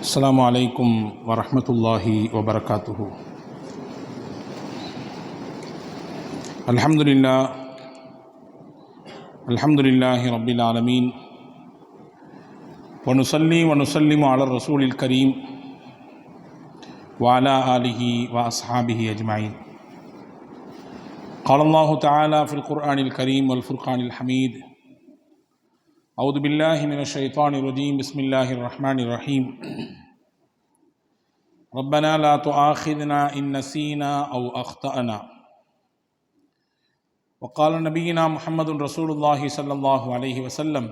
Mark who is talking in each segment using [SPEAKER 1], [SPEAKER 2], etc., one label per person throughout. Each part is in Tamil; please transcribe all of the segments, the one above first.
[SPEAKER 1] السلام عليكم ورحمة الله وبركاته. الحمد لله رب العالمين، ونصلي ونسلم على الرسول الكريم وعلى آله وأصحابه أجمعين. قال الله تعالى في القرآن الكريم والفرقان الحميد: أعوذ بالله من الشيطان الرجيم، بسم الله الرحمن الرحيم. ربنا لا تؤاخذنا إن نسينا أو أخطأنا. وقال نبينا محمد رسول الله صلى الله عليه وسلم: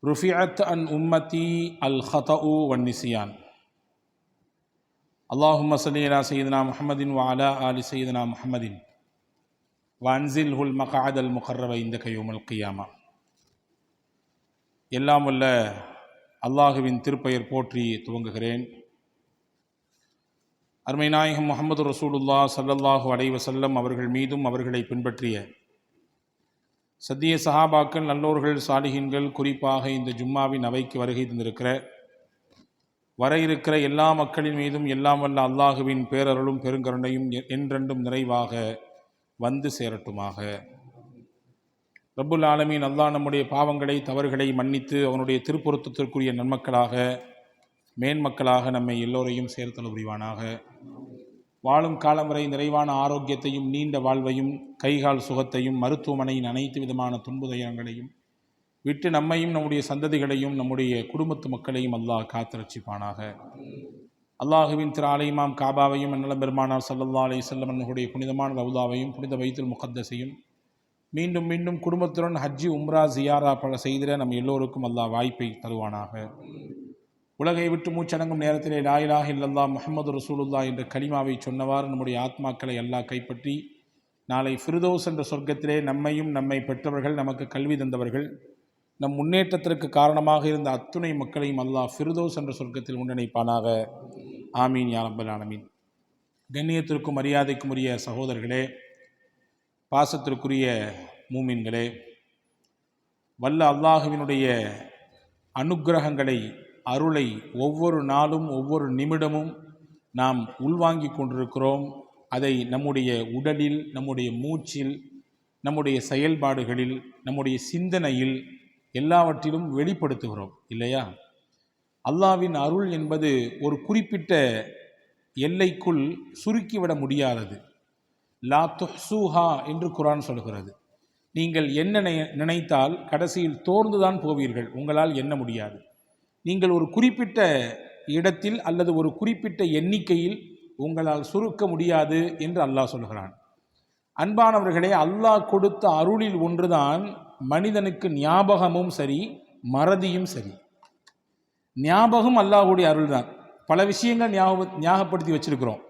[SPEAKER 1] رفعت عن أمتي الخطأ والنسيان. اللهم صل على سيدنا محمد وعلى آل سيدنا محمد وأنزله المقعد المقرب عندك يوم القيامة. எல்லாம் வல்ல அல்லாஹுவின் திருப்பெயர் போற்றி துவங்குகிறேன். அருமை நாயகம் முஹம்மது ரசூலுல்லாஹ் ஸல்லல்லாஹு அலைஹி வஸல்லம் அவர்கள் மீதும் அவர்களை பின்பற்றிய சத்திய சஹாபாக்கள், நல்லோர்கள், சாலிஹீன்கள், குறிப்பாக இந்த ஜும்மாவின் அவைக்கு வருகை தந்திருக்கிற வர இருக்கிற எல்லா மக்களின் மீதும் எல்லாம் வல்ல அல்லாஹுவின் பேரருளும் பெருங்கருணையும் என்றென்றும் நிறைவாக வந்து சேரட்டுமாக. ரப்புல் ஆலமீன் அல்லாஹ் நம்முடைய பாவங்களை, தவறுகளை மன்னித்து அவனுடைய திருப்பொருத்தத்திற்குரிய நன்மக்களாக, மேன்மக்களாக நம்மை எல்லோரையும் சேர்த்தல் புரிவானாக. வாழும் காலம் வரை நிறைவான ஆரோக்கியத்தையும் நீண்ட வாழ்வையும் கைகால் சுகத்தையும் மருத்துவமனையின் அனைத்து விதமான துன்புதயங்களையும் விட்டு நம்மையும் நம்முடைய சந்ததிகளையும் நம்முடைய குடும்பத்து மக்களையும் அல்லாஹ் காத்திரட்சிப்பானாக. அல்லாஹுவின் திரு ஆலயமாம் காபாவையும் அன்னலம் பெருமானார் ஸல்லல்லாஹு அலைஹி வஸல்லம் என்னுடைய புனிதமான ரவுதாவையும் புனித பைத்துல் முகத்தஸையும் மீண்டும் மீண்டும் குடும்பத்துடன் ஹஜ்ஜி உம்ரா ஜியாரா பல செய்திட நம் எல்லோருக்கும் அல்லாஹ் வாய்ப்பை தருவானாக. உலகை விட்டு மூச்சடங்கும் நேரத்திலே லா இலாஹ இல்லல்லாஹ் முஹம்மது ரசூலுல்லாஹ் என்ற கலிமாவை சொன்னவாறு நம்முடைய ஆத்மாக்களை அல்லாஹ் கைப்பற்றி நாளை ஃபிர்தௌஸ் என்ற சொர்க்கத்திலே நம்மையும் நம்மை பெற்றவர்கள், நமக்கு கல்வி தந்தவர்கள், நம் முன்னேற்றத்திற்கு காரணமாக இருந்த அத்துணை மக்களையும் அல்லாஹ் ஃபிர்தௌஸ் என்ற சொர்க்கத்தில் ஒன்றிணைப்பானாக. ஆமீன் யா ரப்பல் ஆலமீன். கண்ணியத்திற்கும் மரியாதைக்கும் உரிய சகோதரர்களே, பாசத்திற்குரிய மூமின்களே, வல்ல அல்லாஹுவினுடைய அனுக்கிரகங்களை, அருளை ஒவ்வொரு நாளும் ஒவ்வொரு நிமிடமும் நாம் உள்வாங்கிக் கொண்டிருக்கிறோம். அதை நம்முடைய உடலில், நம்முடைய மூச்சில், நம்முடைய செயல்பாடுகளில், நம்முடைய சிந்தனையில் எல்லாவற்றிலும் வெளிப்படுத்துகிறோம் இல்லையா? அல்லாஹ்வின் அருள் என்பது ஒரு குறிப்பிட்ட எல்லைக்குள் சுருக்கிவிட முடியாதது. லா துஹ்சூஹா என்று குர்ஆன் சொல்கிறது. நீங்கள் என்ன நினைத்தால் கடைசியில் தோர்ந்துதான் போவீர்கள், உங்களால் எண்ண முடியாது. நீங்கள் ஒரு குறிப்பிட்ட இடத்தில் அல்லது ஒரு குறிப்பிட்ட எண்ணிக்கையில் உங்களால் சுருக்க முடியாது என்று அல்லாஹ் சொல்கிறான். அன்பானவர்களே, அல்லாஹ் கொடுத்த அருளில் ஒன்றுதான் மனிதனுக்கு ஞாபகமும் சரி, மறதியும் சரி. ஞாபகம் அல்லாஹ்வுடைய அருள் தான். பல விஷயங்கள் ஞாபகப்படுத்தி வச்சிருக்கிறோம்.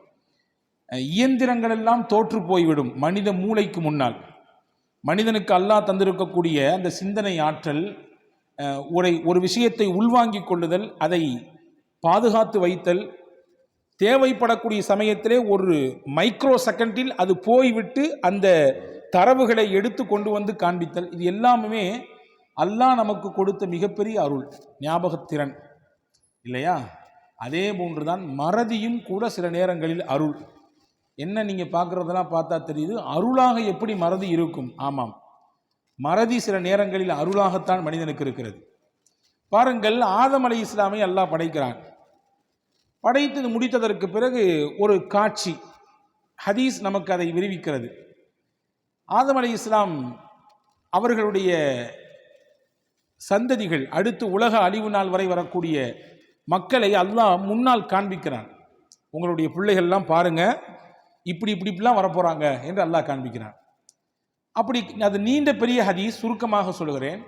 [SPEAKER 1] இயந்திரங்கள் எல்லாம் தோற்று போய்விடும் மனித மூளைக்கு முன்னால். மனிதனுக்கு அல்லாஹ் தந்திருக்கக்கூடிய அந்த சிந்தனை ஆற்றல், ஒரு விஷயத்தை உள்வாங்கிக் கொள்ளுதல், அதை பாதுகாத்து வைத்தல், தேவைப்படக்கூடிய சமயத்திலே ஒரு மைக்ரோ செகண்டில் அது போய்விட்டு அந்த தரவுகளை எடுத்து கொண்டு வந்து காண்பித்தல், இது எல்லாமே அல்லாஹ் நமக்கு கொடுத்த மிகப்பெரிய அருள், ஞாபகத்திறன் இல்லையா? அதே போன்றுதான் மறதியும் கூட சில நேரங்களில் அருள். என்ன நீங்கள் பார்க்குறதெல்லாம் பார்த்தா தெரியுது, அருளாக எப்படி மறதி இருக்கும்? ஆமாம், மறதி சில நேரங்களில் அருளாகத்தான் மனிதனுக்கு இருக்கிறது. பாருங்கள், ஆதம் அலைஹிஸ்ஸலாமை அல்லாஹ் படைக்கிறான். படைத்து முடித்ததற்கு பிறகு ஒரு காட்சி, ஹதீஸ் நமக்கு அதை விரிவிக்கிறது. ஆதம் அலைஹிஸ்ஸலாம் அவர்களுடைய சந்ததிகள், அடுத்து உலக அழிவு நாள் வரை வரக்கூடிய மக்களை அல்லாஹ் முன்னால் காண்பிக்கிறான். உங்களுடைய பிள்ளைகள்லாம் பாருங்க, இப்படிலாம் வரப்போறாங்க என்று அல்லாஹ் காண்பிக்கிறான். அப்படி அது நீண்ட பெரிய ஹதீஸ், சுருக்கமாக சொல்கிறேன்.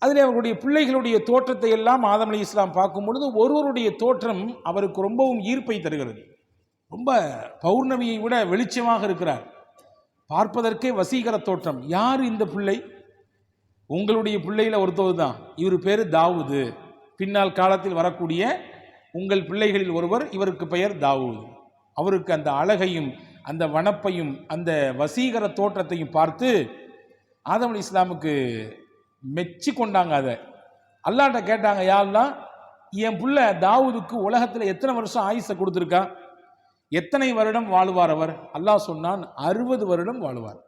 [SPEAKER 1] அதில் அவருடைய பிள்ளைகளுடைய தோற்றத்தை எல்லாம் ஆதம் அலைஹிஸ்ஸலாம் பார்க்கும் பொழுது ஒருவருடைய தோற்றம் அவருக்கு ரொம்பவும் ஈர்ப்பை தருகிறது. ரொம்ப பௌர்ணமியை விட வெளிச்சமாக இருக்கிறார், பார்ப்பதற்கே வசீகர தோற்றம். யார் இந்த பிள்ளை? உங்களுடைய பிள்ளையில் ஒருத்தவர் தான். இவர் பேர் தாவூது. பின்னால் காலத்தில் வரக்கூடிய உங்கள் பிள்ளைகளில் ஒருவர், இவருக்கு பெயர் தாவூது. அவருக்கு அந்த அழகையும் அந்த வனப்பையும் அந்த வசீகர தோற்றத்தையும் பார்த்து ஆதம் அலைஹிஸ்ஸலாமுக்கு மெச்சி கொண்டாங்க. அதை அல்லாஹ்ட்ட கேட்டாங்க, யா அல்லாஹ் என் புள்ள தாவூதுக்கு உலகத்தில் எத்தனை வருஷம் ஆயுசை கொடுத்துருக்கா, எத்தனை வருடம் வாழ்வார் அவர்? அல்லாஹ் சொன்னான் 60 வருடம் வாழ்வார்.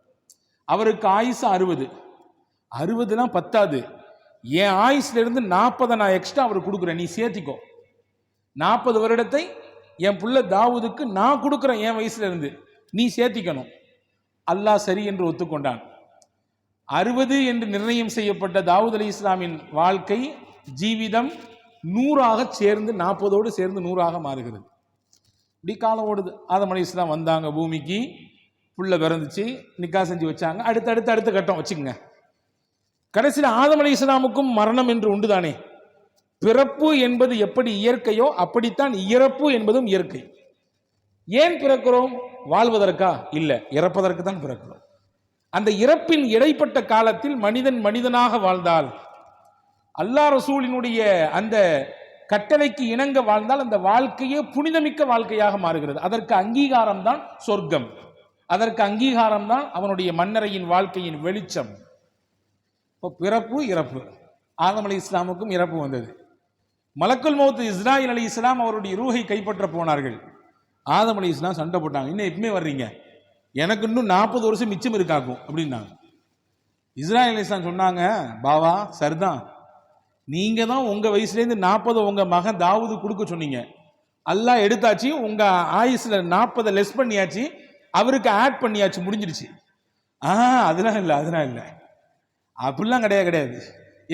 [SPEAKER 1] அவருக்கு ஆயுசு 60. 60லாம் பத்தாது, என் ஆயுஸ்ல இருந்து 40 நான் எக்ஸ்ட்ரா அவர் கொடுக்குறேன், நீ சேர்த்திக்கோ. 40 வருடத்தை என் புள்ள தாவூதுக்கு நான் கொடுக்குறேன் என் வயசுல இருந்து, நீ சேர்த்திக்கணும். அல்லாஹ் சரி என்று ஒத்துக்கொண்டான். 60 என்று நிர்ணயம் செய்யப்பட்ட தாவூத் அலி இஸ்லாமின் வாழ்க்கை ஜீவிதம் 100ஆக சேர்ந்து 40ஓடு சேர்ந்து 100ஆக மாறுகிறது. இப்படி காலம் ஓடுது. ஆதம் அலி இஸ்லாம் வந்தாங்க பூமிக்கு, புள்ள பிறந்துச்சு, நிக்கா செஞ்சு வச்சாங்க. அடுத்த கட்டம் வச்சுக்கோங்க. கடைசியில் ஆதம் அலி இஸ்லாமுக்கும் மரணம் என்று உண்டு தானே. பிறப்பு என்பது எப்படி இயற்கையோ அப்படித்தான் இறப்பு என்பதும் இயற்கை. ஏன் பிறக்கிறோம்? வாழ்வதற்கா? இல்லை, இறப்பதற்கு தான் பிறக்கிறோம். அந்த இறப்பின் இடைப்பட்ட காலத்தில் மனிதன் மனிதனாக வாழ்ந்தால், அல்லாஹ் ரசூலினுடைய அந்த கட்டளைக்கு இணங்க வாழ்ந்தால் அந்த வாழ்க்கையே புனிதமிக்க வாழ்க்கையாக மாறுகிறது. அதற்கு அங்கீகாரம் தான் சொர்க்கம், அதற்கு அங்கீகாரம் தான் அவனுடைய மன்னரையின் வாழ்க்கையின் வெளிச்சம். இப்போ பிறப்பு இறப்பு. ஆதம் அலி இஸ்லாமுக்கும் இறப்பு வந்தது. மலக்குல் மௌத் இஸ்ராயில் அலி இஸ்லாம் அவருடைய ரூஹை கைப்பற்ற போனார்கள். ஆதம் அலி இஸ்லாம் சண்டை போட்டாங்க, இன்னும் எப்பவுமே வர்றீங்க, எனக்கு இன்னும் 40 வருஷம் மிச்சம் இருக்காக்கும் அப்படின்னாங்க. இஸ்ராயில் அலி இஸ்லாம் சொன்னாங்க, பாவா சரிதான், நீங்க தான் உங்க வயசுலேருந்து 40 உங்க மகன் தாவூது கொடுக்க சொன்னீங்க, அல்லாஹ் எடுத்தாச்சு, உங்க ஆயுஸ்ல 40 லெஸ் பண்ணியாச்சு, அவருக்கு ஆட் பண்ணியாச்சு, முடிஞ்சிருச்சு. அதெல்லாம் இல்லை அப்படிலாம் கிடையாது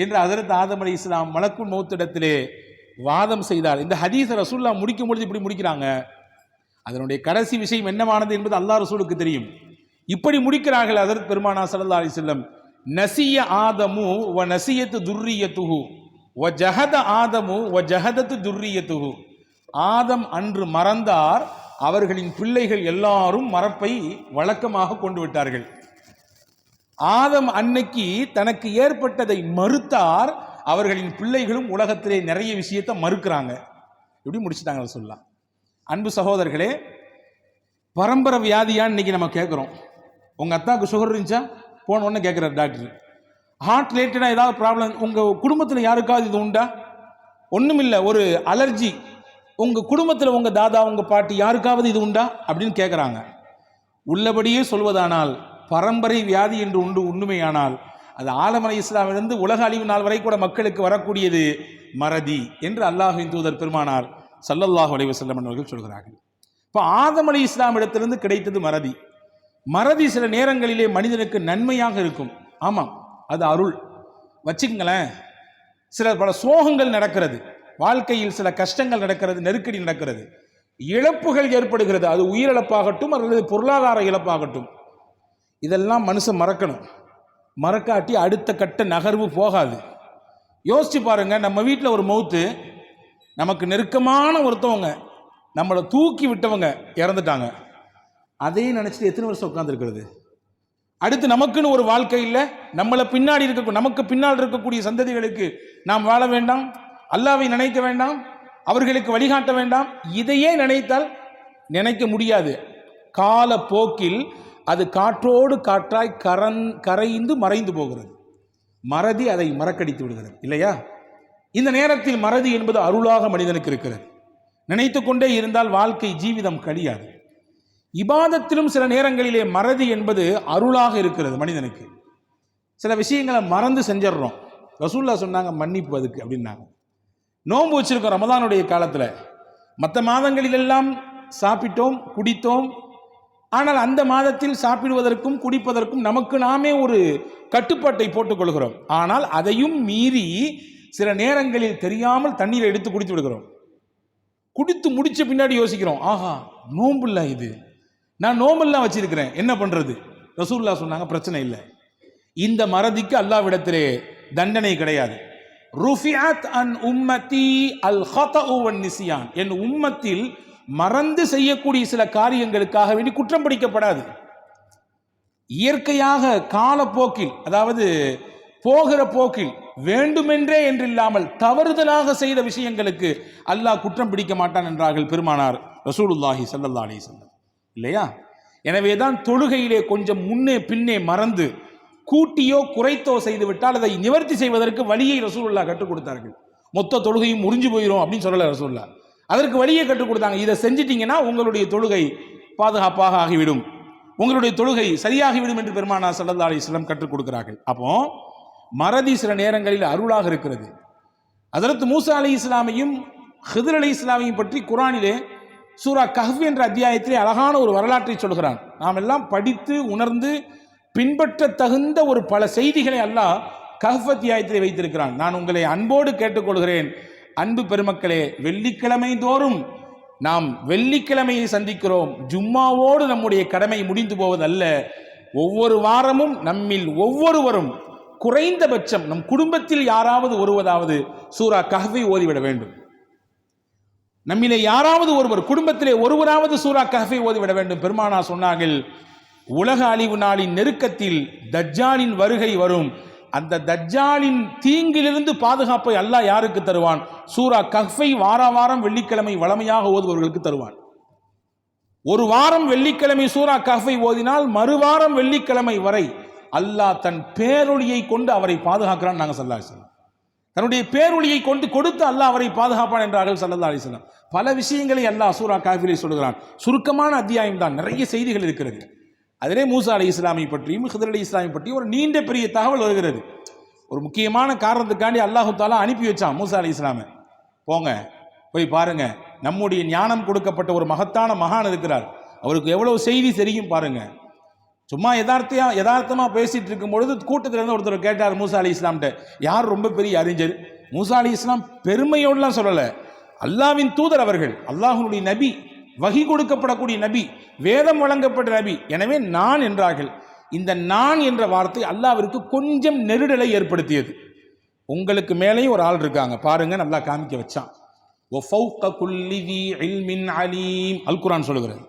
[SPEAKER 1] என்று ஹஜ்ரத் ஆதம் அலி இஸ்லாம் மலக்குல் மௌத்திடத்திலே வாதம் செய்தார். இந்த ஹதீஸ் ரசூல்லா முடிக்கும் பொழுது இப்படி முடிக்கிறாங்க. அதனுடைய கடைசி விஷயம் என்னவானது என்பது அல்லாஹ் ரசூலுக்கு தெரியும். இப்படி முடிக்கிறார்கள் ஹஜ்ரத் பெருமானா ஸல்லல்லாஹு அலைஹி வஸல்லம், நசிய ஆதமு வ நசியத்து துர்ரியத்துஹு வ ஜஹத ஆதமு வ ஜஹதத்து துர்ரியத்துஹு. ஆதம் அன்று மறந்தார், அவர்களின் பிள்ளைகள் எல்லாரும் மறப்பை வழக்கமாக கொண்டு விட்டார்கள். ஆதம் அன்னைக்கு தனக்கு ஏற்பட்டதை மறுத்தார், அவர்களின் பிள்ளைகளும் உலகத்திலே நிறைய விஷயத்தை மறுக்கிறாங்க. இப்படி முடிச்சுட்டாங்க சொல்லலாம். அன்பு சகோதரர்களே, பரம்பரை வியாதியான்னு இன்னைக்கு நம்ம கேட்குறோம். உங்கள் அத்தாவுக்கு சுகர் இருந்துச்சா? போன உடனே கேட்குறாரு டாக்டர். ஹார்ட் ரிலேட்டடாக ஏதாவது ப்ராப்ளம் உங்கள் குடும்பத்தில் யாருக்காவது இது உண்டா? ஒன்றும் இல்லை, ஒரு அலர்ஜி உங்கள் குடும்பத்தில் உங்கள் தாதா உங்கள் பாட்டி யாருக்காவது இது உண்டா அப்படின்னு கேட்குறாங்க. உள்ளபடியே சொல்வதானால் பரம்பரை வியாதி என்று உண்மையானால் அது ஆதம் அலைஹிஸ் ஸலாமிலிருந்து உலக அழிவு நாள் வரை கூட மக்களுக்கு வரக்கூடியது மறதி என்று அல்லாஹ்வின் தூதர் பெருமானார் ஸல்லல்லாஹு அலைஹி வஸல்லம் அவர்கள் சொல்கிறார்கள். இப்போ ஆதம் அலைஹிஸ் ஸலாமிடத்திலிருந்து கிடைத்தது மறதி. மறதி சில நேரங்களிலே மனிதனுக்கு நன்மையாக இருக்கும். ஆமாம், அது அருள். வச்சுக்கங்களேன், பல சோகங்கள் நடக்கிறது, வாழ்க்கையில் சில கஷ்டங்கள் நடக்கிறது, நெருக்கடி நடக்கிறது, இழப்புகள் ஏற்படுகிறது. அது உயிரிழப்பாகட்டும் அல்லது பொருளாதார இழப்பாகட்டும், இதெல்லாம் மனுஷன் மறக்கணும். மறக்காட்டி அடுத்த கட்ட நகர்வு போகாது. யோசிச்சு பாருங்க, நம்ம வீட்டில் ஒரு மௌத்து, நமக்கு நெருக்கமான ஒருத்தவங்க, நம்மளை தூக்கி விட்டவங்க இறந்துட்டாங்க, அதையே நினைச்சிட்டு எத்தனை வருஷம் உட்கார்ந்துருக்கிறது? அடுத்து நமக்குன்னு ஒரு வாழ்க்கை இல்லை, நமக்கு பின்னால் இருக்கக்கூடிய சந்ததிகளுக்கு நாம் வாழ வேண்டாம், அல்லாஹ்வை நினைக்க வேண்டாம், அவர்களுக்கு வழிகாட்ட வேண்டாம். இதையே நினைத்தால் நினைக்க முடியாது. கால போக்கில் அது காற்றோடு காற்றாய் கரைந்து மறைந்து போகிறது. மறதி அதை மறக்கடித்து விடுகிறது, இல்லையா? இந்த நேரத்தில் மறதி என்பது அருளாக மனிதனுக்கு இருக்கிறது. நினைத்து கொண்டே இருந்தால் வாழ்க்கை ஜீவிதம் கழியாது. இபாதத்திலும் சில நேரங்களிலே மறதி என்பது அருளாக இருக்கிறது மனிதனுக்கு. சில விஷயங்களை மறந்து செஞ்சிடறோம். ரசூலுல்லாஹ் சொன்னாங்க மன்னிப்பு அதுக்கு அப்படின்னாங்க. நோன்பு வச்சிருக்கோம் ரமதானுடைய காலத்தில், மற்ற மாதங்களிலெல்லாம் சாப்பிட்டோம் குடித்தோம், ஆனால் அந்த மாதத்தில் சாப்பிடுவதற்கும் குடிப்பதற்கும் நமக்கு நாமே ஒரு கட்டுப்பாட்டை போட்டுக்கொள்கிறோம். ஆனால் அதையும் மீறி சில நேரங்களில் தெரியாமல் தண்ணீரை எடுத்து குடித்து விடுகிறோம். குடித்து முடிச்ச பின்னாடி யோசிக்கிறோம், ஆஹா நோன்பு இல்லை, இது நான் நோம்பெல்லாம் வச்சிருக்கிறேன், என்ன பண்றது? ரசூலுல்லாஹ் சொன்னாங்க பிரச்சனை இல்லை, இந்த மறதிக்கு அல்லாஹ்விடத்திலே தண்டனை கிடையாது. ருஃபிஅத் அன் உம்மதி அல் ஹதஉ வன் நிஸ்யான், என் உம்மத்தில் மறந்து செய்யக்கூடிய சில காரியங்களுக்காக வேண்டி குற்றம் பிடிக்கப்படாது. இயற்கையாக காலப்போக்கில், அதாவது போகிற போக்கில் வேண்டுமென்றே என்றில்லாமல் தவறுதலாக செய்த விஷயங்களுக்கு அல்லாஹ் குற்றம் பிடிக்க மாட்டான் என்றார்கள் பெருமானார் ரசூலுல்லாஹி ஸல்லல்லாஹு அலைஹி வஸல்லம், இல்லையா? எனவேதான் தொழுகையிலே கொஞ்சம் முன்னே பின்னே மறந்து கூட்டியோ குறைத்தோ செய்துவிட்டால் அதை நிவர்த்தி செய்வதற்கு வழியை ரசூலுல்லாஹ் கற்றுக் கொடுத்தார்கள். மொத்த தொழுகையும் முறிஞ்சு போயிடும் அப்படின்னு சொல்லல ரசூலுல்லாஹ். அதற்கு வழியை கற்றுக் கொடுத்தாங்க. இதை செஞ்சிட்டீங்கன்னா உங்களுடைய தொழுகை பாதுகாப்பாக ஆகிவிடும், உங்களுடைய தொழுகை சரியாகிவிடும் என்று பெருமானார் ஸல்லல்லாஹு அலைஹி வஸல்லம் கற்றுக் கொடுக்கிறார்கள். அப்போ மறதி சில நேரங்களில் அருளாக இருக்கிறது. ஹஜ்ரத் மூசா அலைஹிஸ்ஸலாமையும் ஹித்ர் அலைஹிஸ்ஸலாமையும் பற்றி குர்ஆனிலே சூரா கஹ்ஃப் என்ற அத்தியாயத்திலே அழகான ஒரு வரலாற்றை சொல்கிறான். நாம் எல்லாம் படித்து உணர்ந்து பின்பற்ற தகுந்த ஒரு பல செய்திகளை அல்லாஹ் கஹ்ஃப் அத்தியாயத்திலே வைத்திருக்கிறான். நான் உங்களை அன்போடு கேட்டுக்கொள்கிறேன், அன்பு பெருமக்களே, வெள்ளிக்கிழமை தோறும் நாம் வெள்ளிக்கிழமையை சந்திக்கிறோம். ஜும்மாவோடு நம்முடைய கடமை முடிந்து போவதல்ல. ஒவ்வொரு வாரமும் நம்மில் ஒவ்வொருவரும் குறைந்தபட்சம் நம் குடும்பத்தில் யாராவது ஒருவதாவது சூரா கஹ்ஃபை ஓதிவிட வேண்டும். நம்மிலே யாராவது ஒருவர், குடும்பத்திலே ஒருவராவது சூரா கஹ்ஃபை ஓதிவிட வேண்டும். பெருமானார் சொன்னார்கள், உலக அழிவு நாளின் நெருக்கத்தில் தஜ்ஜாலின் வருகை வரும். அந்த தஜ்ஜாலின் தீங்கிலிருந்து பாதுகாப்பை அல்லாஹ் யாருக்கு தருவான்? சூரா கஹ்ஃபை வாரம் வெள்ளிக்கிழமை வளமையாக ஓதுபவர்களுக்கு தருவான். ஒரு வாரம் வெள்ளிக்கிழமை சூரா கஹ்ஃபை ஓதினால் மறுவாரம் வெள்ளிக்கிழமை வரை அல்லாஹ் தன் பேரொளியை கொண்டு அவரை பாதுகாக்கிறான். நாங்கள் ஸல்லல்லாஹு அலைஹி வஸல்லம் தன்னுடைய பேரொளியை கொண்டு கொடுத்து அல்லாஹ் அவரை பாதுகாப்பான் என்றார்கள் ஸல்லல்லாஹு அலைஹி வஸல்லம். பல விஷயங்களை அல்லாஹ் சூரா கஹ்ஃபிலே சொல்கிறான். சுருக்கமான அத்தியாயம் தான், நிறைய செய்திகள் இருக்கிறது. அதிலே மூசா அலைஹிஸ்ஸலாமை பற்றியும் ஹித்ர் அலைஹிஸ்ஸலாமை பற்றியும் ஒரு நீண்ட பெரிய தகவல் வருகிறது. ஒரு முக்கியமான காரணத்துக்காண்டி அல்லாஹு தஆலா அனுப்பி வச்சான் மூசா அலைஹிஸ்ஸலாமை. போங்க, போய் பாருங்க, நம்முடைய ஞானம் கொடுக்கப்பட்ட ஒரு மகத்தான மகான் இருக்கிறார், அவருக்கு எவ்வளவு செய்தி தெரியும் பாருங்க. சும்மா யதார்த்தமா பேசிட்டு இருக்கும் பொழுது கூட்டத்தில் இருந்து ஒருத்தர் கேட்டார் மூசா அலைஹிஸ்ஸலாம்ட்ட, யார் ரொம்ப பெரிய அறிஞர்? மூசா அலைஹிஸ்ஸலாம் பெருமையோடலாம் சொல்லல, அல்லாஹ்வின் தூதர் அவர்கள், அல்லாஹ்வுடைய நபி, வஹி கொடுக்கப்படக்கூடிய நபி, வேதம் வழங்கப்பட்ட நபி, எனவே நான் என்றார்கள். இந்த நான் என்ற வார்த்தை அல்லாஹ்விற்கு கொஞ்சம் நெருடலை ஏற்படுத்தியது. உங்களுக்கு மேலேயும் ஒரு ஆள் இருக்காங்க பாருங்க, நல்லா காமிக்க வச்சான். அல் குர்ஆன் சொல்லுகிறது,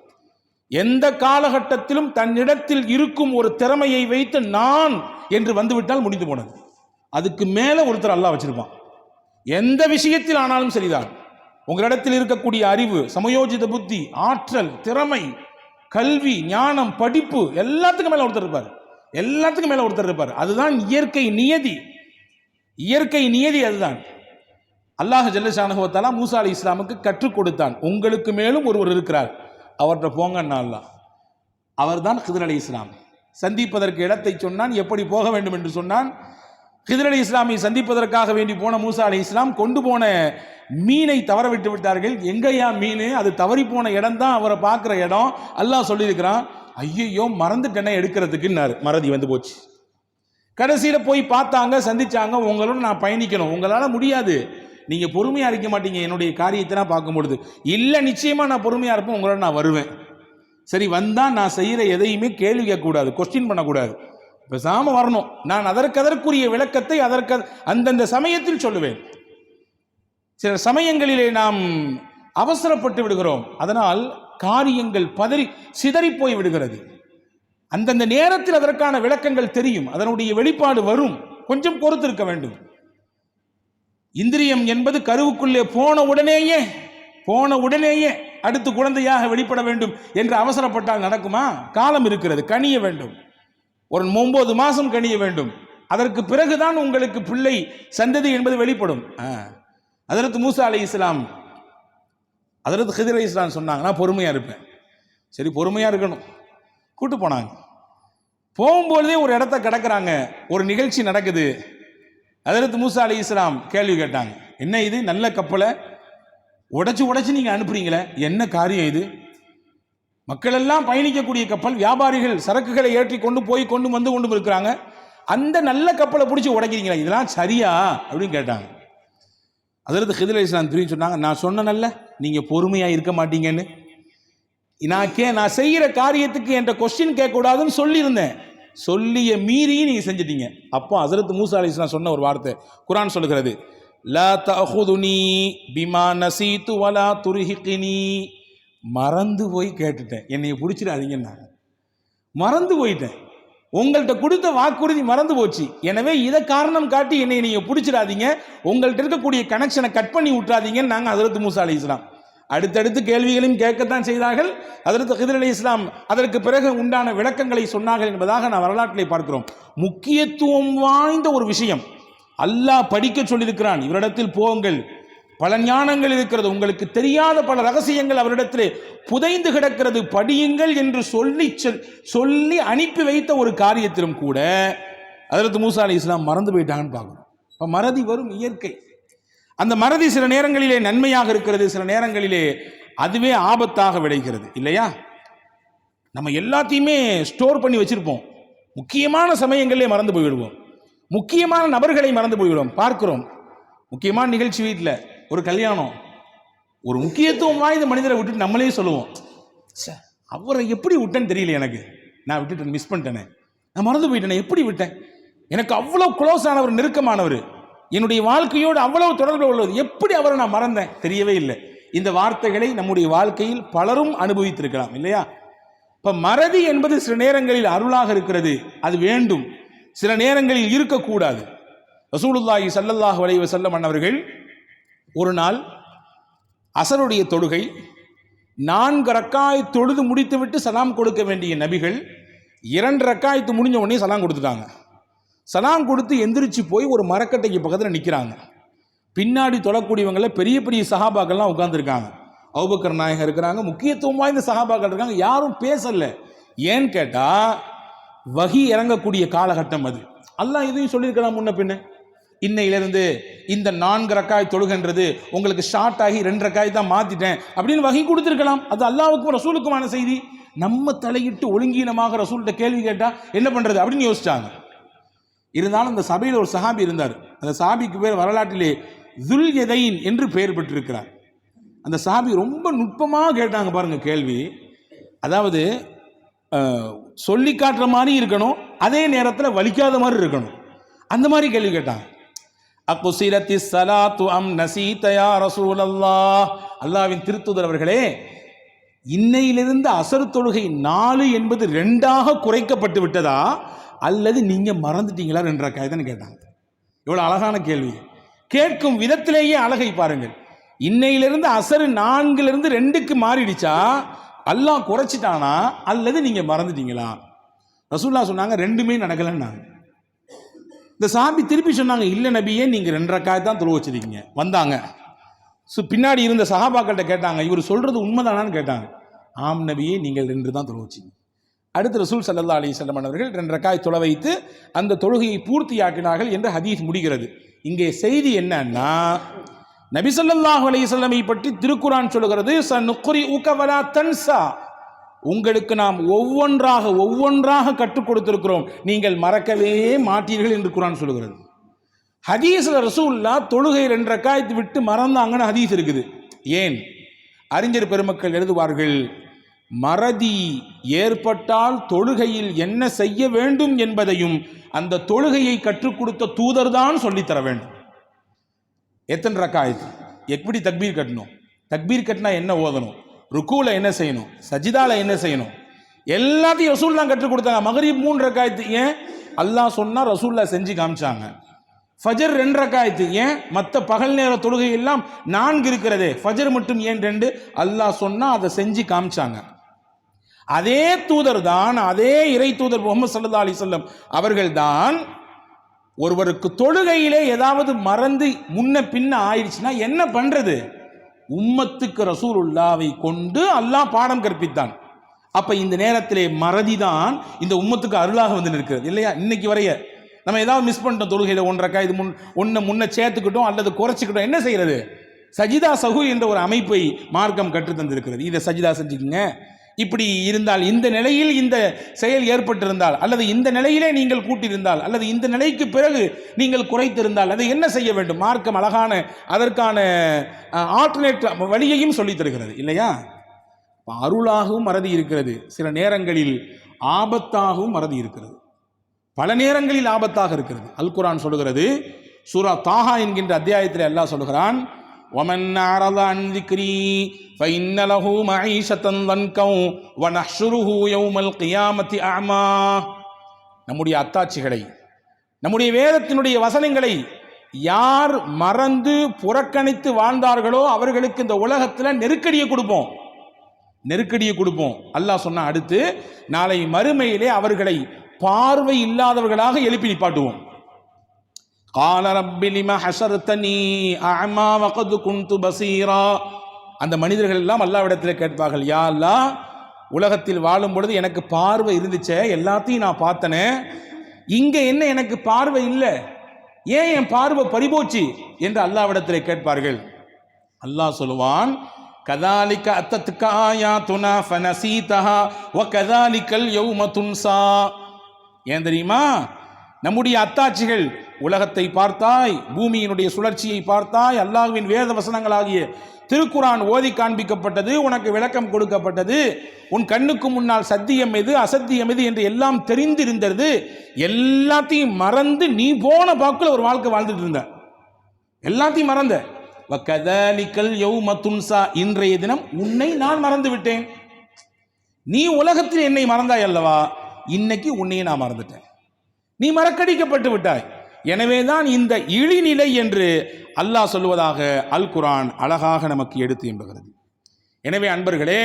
[SPEAKER 1] எந்த காலகட்டத்திலும் தன்னிடத்தில் இருக்கும் ஒரு திறமையை வைத்து நான் என்று வந்துவிட்டால் முடிந்து போனது. அதுக்கு மேல ஒருத்தர் அல்லாஹ் வச்சிருப்பான். எந்த விஷயத்தில் ஆனாலும் சரிதான், உங்களிடத்தில் இருக்கக்கூடிய அறிவு, சமயோஜித புத்தி, ஆற்றல், திறமை, கல்வி, ஞானம், படிப்பு, எல்லாத்துக்கும் மேல ஒருத்தர் இருப்பார். எல்லாத்துக்கும் மேல ஒருத்தர் இருப்பார். அதுதான் இயற்கை நியதி. இயற்கை நியதி அதுதான். அல்லாஹ் ஜல்ல ஷானஹு வ தஆலா மூசா அலைஹிஸ்ஸலாமுக்கு கற்றுக் கொடுத்தான். உங்களுக்கு மேலும் ஒருவர் இருக்கிறார், அவர்கிட்ட போங்கன்னா அல்லாஹ். அவர்தான் ஹித்ர் அலைஹிஸ்ஸலாம். சந்திப்பதற்கு இடத்தை சொன்னான், எப்படி போக வேண்டும் என்று சொன்னான். ஹித்ர் அலைஹிஸ்ஸலாமை சந்திப்பதற்காக வேண்டி போன மூசா அலைஹிஸ்ஸலாம் கொண்டு போன மீனை தவற விட்டு விட்டார்கள். எங்கயா மீன்? அது தவறி போன இடம் தான் அவரை பார்க்குற இடம். அல்லாஹ் சொல்லியிருக்கிறான், ஐயோ மறந்துட்டேனே எடுக்கிறதுக்குன்னாரு. மறதி வந்து போச்சு. கடைசியில் போய் பார்த்தாங்க, சந்திச்சாங்க. உங்களோட நான் பயணிக்கணும், உங்களால் முடியாது, நீங்கள் பொறுமையாக இருக்க மாட்டீங்க என்னுடைய காரியத்தை நான் பார்க்கும் பொழுது. இல்லை, நிச்சயமாக நான் பொறுமையாக இருப்பேன், உங்களோட நான் வருவேன். சரி, வந்தால் நான் செய்கிற எதையுமே கேள்வி கேட்கக்கூடாது, கொஸ்டின் பண்ணக்கூடாது, பேசாம வரணும். நான் அதற்குரிய விளக்கத்தை அந்தந்த சமயத்தில் சொல்லுவேன். சில சமயங்களிலே நாம் அவசரப்பட்டு விடுகிறோம், அதனால் காரியங்கள் சிதறி போய் விடுகிறது. அந்தந்த நேரத்தில் அதற்கான விளக்கங்கள் தெரியும், அதனுடைய வெளிப்பாடு வரும். கொஞ்சம் பொறுத்திருக்க வேண்டும். இந்திரியம் என்பது கருவுக்குள்ளே போன உடனேயே அடுத்து குழந்தையாக வெளிப்பட வேண்டும் என்று அவசரப்பட்டால் நடக்குமா? காலம் இருக்கிறது, கனிய வேண்டும். ஒரு 9 மாசம் கனிய வேண்டும். அதற்கு பிறகுதான் உங்களுக்கு பிள்ளை சந்ததி என்பது வெளிப்படும். ஹஜ்ரத் மூசா அலைஹிஸ்ஸலாம், ஹஜ்ரத் ஹித்ர் அலைஹிஸ்ஸலாம் சொன்னாங்க, நான் பொறுமையா இருப்பேன். சரி, பொறுமையா இருக்கணும். கூட்டு போனாங்க. போகும்போதே ஒரு இடத்த கடக்குறாங்க, ஒரு நிகழ்ச்சி நடக்குது. ஹஜ்ரத் மூசா அலைஹிஸ்ஸலாம் கேள்வி கேட்டாங்க, என்ன இது, நல்ல கப்பலை உடைச்சு நீங்க அனுப்புறீங்களே, என்ன காரியம் இது? மக்கள் எல்லாம் பயணிக்கக்கூடிய கப்பல், வியாபாரிகள் சரக்குகளை ஏற்றி கொண்டு வந்து இருக்கிறாங்க, அந்த நல்ல கப்பலை பிடிச்சி உடைக்கிறீங்களா, இதெல்லாம் சரியா அப்படின்னு கேட்டாங்க. ஹஜ்ரத் ஹித்ர் அலைஹிஸ்ஸலாம் திரும்பி சொன்னாங்க, நான் சொன்னேன்ல நீங்க பொறுமையா இருக்க மாட்டீங்கன்னு. நான் செய்யற காரியத்துக்கு என்ற கொஸ்டின் கேட்கக்கூடாதுன்னு சொல்லியிருந்தேன், சொல்லிய மீறி நீங்க செஞ்சிட்டீங்க. அப்போ ஹஜ்ரத் மூசா அலைஹிஸ்ஸலாம் சொன்ன ஒரு வார்த்தை குர்ஆன் சொல்லுகிறது, லா தஅஹுதுனி பிமா நஸீது வலா துர்ஹிகினி. மறந்து போய் கேட்டுட்டேன், என்னைய பிடிச்சிடாதீங்கன்னா. மறந்து போயிட்டேன், உங்கள்கிட்ட கொடுத்த வாக்குறுதி மறந்து போச்சு, எனவே இதை காரணம் காட்டி என்னை நீங்க பிடிச்சிடாதீங்க, உங்கள்கிட்ட இருக்கக்கூடிய கனெக்ஷனை கட் பண்ணி விட்டுறாதீங்கன்னு நாங்கள் ஹஜ்ரத் மூசா அலைஹிஸ்ஸலாம். அடுத்தடுத்து கேள்விகளையும் கேட்கத்தான் செய்தார்கள். ஹஜ்ரத் ஹித்ர் அலைஹிஸ்ஸலாம் அதற்கு பிறகு உண்டான விளக்கங்களை சொன்னார்கள் என்பதாக நான் வரலாற்றிலே பார்க்கிறோம். முக்கியத்துவம் வாய்ந்த ஒரு விஷயம், அல்லாஹ் படிக்க சொல்லியிருக்கிறான். இவரிடத்தில் போங்கள், பல ஞானங்கள் இருக்கிறது, உங்களுக்கு தெரியாத பல ரகசியங்கள் அவரிடத்திலே புதைந்து கிடக்கிறது, படியுங்கள் என்று சொல்லி அனுப்பி வைத்த ஒரு காரியத்திலும் கூட ஹஜ்ரத் மூசா அலைஹிஸ்ஸலாம் மறந்து போயிட்டாங்கன்னு பார்க்கணும். இப்போ மறதி வரும், இயற்கை. அந்த மறதி சில நேரங்களிலே நன்மையாக இருக்கிறது, சில நேரங்களிலே அதுவே ஆபத்தாக விளைகிறது இல்லையா? நம்ம எல்லாத்தையுமே ஸ்டோர் பண்ணி வச்சிருப்போம், முக்கியமான சமயங்களிலே மறந்து போய்விடுவோம், முக்கியமான நபர்களை மறந்து போய்விடுவோம். பார்க்கிறோம், முக்கியமான நிகழ்ச்சி, வீட்டில் ஒரு கல்யாணம், ஒரு முக்கியத்துவம் வாய்ந்த மனிதரை விட்டுட்டு நம்மளே சொல்லுவோம், அவரை எப்படி விட்டேன்னு தெரியல, எனக்கு நான் விட்டுட்டேன், மிஸ் பண்ணிட்டேனே, நான் மறந்து போயிட்டேனே, எப்படி விட்டேன், எனக்கு அவ்வளோ க்ளோஸ் ஆனவர், நெருக்கமானவர், என்னுடைய வாழ்க்கையோடு அவ்வளவு தொடர்பு உள்ளது, எப்படி அவரை நான் மறந்தேன், தெரியவே இல்லை. இந்த வார்த்தைகளை நம்முடைய வாழ்க்கையில் பலரும் அனுபவித்திருக்கலாம் இல்லையா? இப்ப மறதி என்பது சில நேரங்களில் அருளாக இருக்கிறது, அது வேண்டும், சில நேரங்களில் இருக்கக்கூடாது. ரசூலுல்லாஹி ஸல்லல்லாஹு அலைஹி வஸல்லம் அவர்கள் ஒரு நாள் அஸருடைய தொழுகை 4 ரக்காயத் தொழுது முடித்துவிட்டு சலாம் கொடுக்க வேண்டிய நபிகள் 2 ரக்காயத்து முடிஞ்ச உடனே சலாம் கொடுத்துட்டாங்க. சலாம் கொடுத்து எந்திரிச்சு போய் ஒரு மரக்கட்டைக்கு பக்கத்தில் நிற்கிறாங்க. பின்னாடி தொழக்கூடியவங்கள பெரிய பெரிய சஹாபாக்கள்லாம் உட்கார்ந்துருக்காங்க. அபூபக்கர் நாயகம் இருக்கிறாங்க, முக்கியத்துவம் வாய்ந்த சஹாபாக்கள் இருக்காங்க, யாரும் பேசல. ஏன்னு கேட்டா வஹி இறங்கக்கூடிய காலகட்டம் அது. அல்லாஹ் இதையும் சொல்லியிருக்கலாம் முன்ன பின்ன, இன்னையிலிருந்து இந்த 4 ரக்காய் தொழுகின்றது உங்களுக்கு ஷார்ட் ஆகி 2 ரக்காய் தான் மாத்திட்டேன் அப்படின்னு வஹி கொடுத்திருக்கலாம். அது அல்லாஹ்வுக்கும் ரசூலுக்குமான செய்தி. நம்ம தலையிட்டு ஒழுங்கீனமாக ரசூல்கிட்ட கேள்வி கேட்டா என்ன பண்றது அப்படின்னு யோசிச்சாங்க. இருந்தாலும் அந்த சபையில் ஒரு சஹாபி இருந்தார். அந்த சஹாபிக்கு பேர் வரலாற்றிலே துல் யதைன் என்று பெயர் பெற்றிருக்கிறார். அந்த சஹாபி ரொம்ப நுட்பமாக கேட்டாங்க பாருங்க கேள்வி. அதாவது சொல்லி காட்டுற மாதிரி இருக்கணும், அதே நேரத்தில் வலிக்காத மாதிரி இருக்கணும், அந்த மாதிரி கேள்வி கேட்டாங்க. அக்குசிரத்தி ஸலாத்து அம் நஸீத யா ரசூலல்லாஹ், அல்லாஹ்வின் திருத்தூதர் அவர்களே, இன்னையிலிருந்து அஸர் தொழுகை 4 என்பது 2ஆக குறைக்கப்பட்டு விட்டதா அல்லது நீங்க மறந்துட்டீங்களா 2 ரக்காயத்னு கேட்டாங்க. எவ்வளவு அழகான கேள்வி, கேட்கும் விதத்திலேயே அழகை பாருங்கள். இன்னையிலிருந்து அஸர் 4லிருந்து 2க்கு மாறிடுச்சா, அல்லாஹ் குறைச்சிட்டானா அல்லது நீங்க மறந்துட்டீங்களா? ரசூலுல்லாஹ் சொன்னாங்க 2மே நடக்கலன்னாங்க. இந்த சஹாபி திருப்பி சொன்னாங்க, இல்லை நபியே, நீங்கள் 2 ரக்காயத் தான் தொழு வச்சிருக்கீங்க. வந்தாங்க, பின்னாடி இருந்த சஹாபாக்கள்கிட்ட கேட்டாங்க, இவர் சொல்றது உண்மைதானான்னு கேட்டாங்க. ஆம் நபியே, நீங்கள் 2 தான் தொழு வச்சிங்க. அடுத்து ரசூல் ஸல்லல்லாஹு அலைஹி வஸல்லம் அவர்கள் 2 ரக்காய் தொழ வைத்து அந்த தொழுகையை பூர்த்தியாக்கினார்கள் என்று ஹதீஸ் முடிகிறது. இங்கே செய்தி என்னன்னா, நபி ஸல்லல்லாஹு அலைஹி வஸல்லமை பற்றி திருக்குர்ஆன் சொல்கிறது, சனுக்ரிஉக வலா தன்ஸா, உங்களுக்கு நாம் ஒவ்வொன்றாக கற்றுக் கொடுத்திருக்கிறோம், நீங்கள் மறக்கவே மாட்டீர்கள் என்று குர்ஆன் சொல்கிறது. ஹதீஸ்ல ரசூலுல்லாஹ் தொழுகை 2 ரக்காயத்து விட்டு மறந்தாங்கன்னு ஹதீஸ் இருக்குது. ஏன்? அறிஞர் பெருமக்கள் எழுதுவார்கள், மறதி ஏற்பட்டால் தொழுகையில் என்ன செய்ய வேண்டும் என்பதையும் அந்த தொழுகையை கற்றுக் கொடுத்த தூதர் தான் சொல்லித்தர வேண்டும். எத்தனை ரக்காயத்து, எப்படி தக்பீர் கட்டணும், தக்பீர் கட்டினா என்ன ஓதணும், ருக்கூல என்ன செய்யணும், சஜிதால என்ன செய்யணும், எல்லாத்தையும் ரசூல் தான் கற்றுக் கொடுத்தாங்க. மகரிப் 3 ரக்காயத்து, ஏன்? அல்லாஹ் சொன்னா ரசூலுல்லாஹ் செஞ்சு காமிச்சாங்க. ஃபஜர் 2 ரக்காயத்து, ஏன்? மற்ற பகல் நேர தொழுகை எல்லாம் 4 இருக்கிறதே, ஃபஜர் மட்டும் ஏன் 2? அல்லாஹ் சொன்னா அதை செஞ்சு காமிச்சாங்க. அதே தூதர் தான், அதே இறை தூதர் முஹம்மது ஸல்லல்லாஹு அலைஹி வஸல்லம் அவர்கள் தான் ஒருவருக்கு தொழுகையிலே ஏதாவது மறந்து முன்ன பின்ன ஆயிடுச்சுன்னா என்ன பண்றது, உம்மத்துக்கு ரசூலுல்லாவை கொண்டு அல்லாஹ் பாடம் கற்பித்தான். அப்ப இந்த நேரத்திலே மறதி தான் இந்த உம்மத்துக்கு அருளாக வந்து நிற்கிறது இல்லையா? இன்னைக்கு வரைய நம்ம ஏதாவது மிஸ் பண்ணிட்டோம் தொழுகையில, 1 ரக்காய் இது முன்ன சேர்த்துக்கிட்டோம் அல்லது குறைச்சிக்கிட்டோம், என்ன செய்யறது? சஜிதா சஹு என்ற ஒரு அமைப்பை மார்க்கம் கற்று தந்திருக்கிறது. இதை சஜிதா செஞ்சுக்குங்க, இப்படி இருந்தால், இந்த நிலையில் இந்த செயல் ஏற்பட்டிருந்தால், அல்லது இந்த நிலையிலே நீங்கள் கூட்டியிருந்தால், அல்லது இந்த நிலைக்கு பிறகு நீங்கள் குறைத்திருந்தால் அதை என்ன செய்ய வேண்டும்? மார்க்கம் அழகான அதற்கான ஆல்டர்னேட் வழியையும் சொல்லித் தருகிறது இல்லையா? அருளாகவும் மறதி இருக்கிறது, சில நேரங்களில் ஆபத்தாகவும் மறதி இருக்கிறது, பல நேரங்களில் ஆபத்தாக இருக்கிறது. அல் குர்ஆன் சொல்லுகிறது, சூரா தாஹா என்கின்ற அத்தியாயத்தில் அல்லாஹ் சொல்லுகிறான், وَمَنْ أَعْرَضَ عَنْ ذِكْرِي فَإِنَّ لَهُ مَعِيشَةً ضَنْكًا وَنَحْشُرُهُ يَوْمَ الْقِيَامَةِ أَعْمَى. நம்முடைய அத்தாட்சிகளை, நம்முடைய வேதத்தினுடைய வசனங்களை யார் மறந்து புறக்கணித்து வாழ்ந்தார்களோ அவர்களுக்கு இந்த உலகத்தில் நெருக்கடியை கொடுப்போம். அல்லாஹ் சொன்னா, அடுத்து நாளை மறுமையிலே அவர்களை பார்வை இல்லாதவர்களாக எழுப்பி நிப்பாட்டுவோம். قال رب لما حشرتني أعمى وقد كنت بصيرا. அந்த மனிதர்கள் எல்லாம் அல்லாஹ்விடத்தில் கேட்பார்கள், யா அல்லாஹ், உலகத்தில் வாழும் பொழுது எனக்கு பார்வை இருந்துச்சே, எல்லாத்தையும் நான் பார்த்தனே, இங்க என்ன எனக்கு பார்வை இல்லை, ஏன் என் பார்வை பறிபோச்சு என்று அல்லாஹ்விடத்தில் கேட்பார்கள். அல்லாஹ் சொல்லுவான், கதாலிக அத்தத்துக்க ஆயாத்துனா ஃபனசீதஹா வ கதாலிகல் யௌம துன்சா. ஏன் தெரியுமா? நம்முடைய அத்தாட்சிகள், உலகத்தை பார்த்தாய், பூமியினுடைய சுழற்சியை பார்த்தாய், அல்லாஹ்வின் வேத வசனங்களாகிய திருக்குரான் ஓதி காண்பிக்கப்பட்டது, உனக்கு விளக்கம் கொடுக்கப்பட்டது, உன் கண்ணுக்கு முன்னால் சத்தியம் எது அசத்தியம் எது என்று எல்லாம் தெரிந்திருந்தது. எல்லாத்தையும் மறந்து நீ போன பாக்குல ஒரு வாழ்க்கை வாழ்ந்துட்டு இருந்த, எல்லாத்தையும் மறந்த. வகதாலிகல் யௌம துன்சா, இன்றைய தினம் உன்னை நான் மறந்து விட்டேன். நீ உலகத்தில் என்னை மறந்தாய் அல்லவா, இன்னைக்கு உன்னையே நான் மறந்துட்டேன், நீ மறக்கடிக்கப்பட்டு விட்டாய். எனவேதான் இந்த இழிநிலை என்று அல்லாஹ் சொல்வதாக அல் குர்ஆன் அழகாக நமக்கு எடுத்து எம்புகிறது. எனவே அன்பர்களே,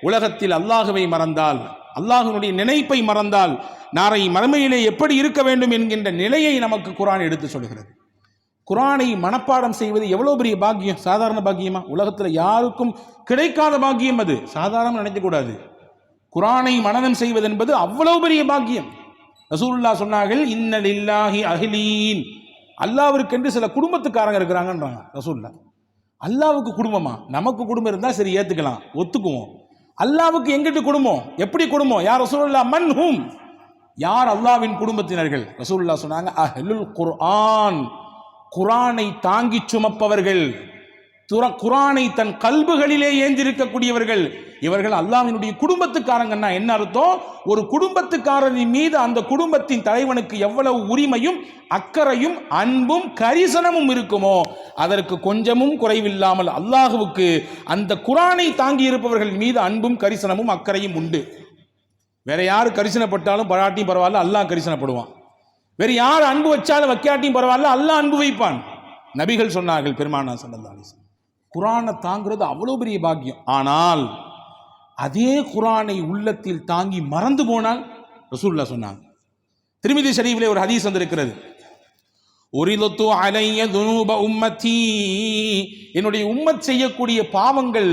[SPEAKER 1] உலகத்தில் அல்லாஹுவை மறந்தால், அல்லாஹ்வினுடைய நினைப்பை மறந்தால், நாளை மறுமையிலே எப்படி இருக்க வேண்டும் என்கின்ற நிலையை நமக்கு குர்ஆன் எடுத்து சொல்கிறது. குர்ஆனை மனப்பாடம் செய்வது எவ்வளவு பெரிய பாக்கியம், சாதாரண பாக்கியமா? உலகத்தில் யாருக்கும் கிடைக்காத பாக்கியம் அது, சாதாரண நினைக்கக்கூடாது. குர்ஆனை மனனம் செய்வது என்பது அவ்வளவு பெரிய பாக்கியம். ரசூலுல்லாஹ் சொன்னார்கள், இன்ன லில்லாஹி அஹ்லீன், அல்லாஹ்விற்கென்று சில குடும்பத்துக்காரங்க இருக்கிறாங்கன்றாங்க ரசூலுல்லாஹ். அல்லாஹ்வுக்கு குடும்பமா? நமக்கு குடும்பம் இருந்தால் சரி, ஏற்றுக்கலாம், ஒத்துக்குவோம். அல்லாஹ்வுக்கு எங்கிட்டு குடும்பம், எப்படி குடும்பம்? யார் ரசூலுல்லாஹ்? மன்ஹும், யார் அல்லாஹ்வின் குடும்பத்தினர்கள்? ரசூலுல்லாஹ் சொன்னாங்க, அஹ்லுல் குர்ஆன், குர்ஆனை தாங்கி சுமப்பவர்கள், குர்ஆனை தன் கல்புகளிலே ஏந்திருக்கக்கூடியவர்கள், இவர்கள் அல்லாஹ்வினுடைய குடும்பத்துக்காரங்கன்னா என்ன அர்த்தம்? ஒரு குடும்பத்துக்காரரின் மீது அந்த குடும்பத்தின் தலைவனுக்கு எவ்வளவு உரிமையும் அக்கறையும் அன்பும் கரிசனமும் இருக்குமோ, அதற்கு கொஞ்சமும் குறைவில்லாமல் அல்லாஹ்வுக்கு அந்த குர்ஆனை தாங்கி இருப்பவர்கள் மீது அன்பும் கரிசனமும் அக்கறையும் உண்டு. வேற யாரு கரிசனப்பட்டாலும் பராட்டியும் பரவாயில்ல, அல்லாஹ் கரிசனப்படுவான். வேறு யார் அன்பு வச்சாலும் வைக்காட்டியும் பரவாயில்ல, அல்லாஹ் அன்பு வைப்பான். நபிகள் சொன்னார்கள், பெருமானார் ஸல்லல்லாஹு அலைஹி வஸல்லம், குர்ஆனை தாங்கிறது அவ்வளவு பெரிய பாக்கியம். ஆனால் அதே குர்ஆனை உள்ளத்தில் தாங்கி மறந்து போனால், ரசூலுல்லாஹ் சொன்னாங்க, திர்மிதி ஷரீஃபிலே ஒரு ஹதீஸ் வந்திருக்கிறது, உரிலத்து அலைய துனூப உம்மத்தி, என்னுடைய உம்மத் செய்யக்கூடிய பாவங்கள்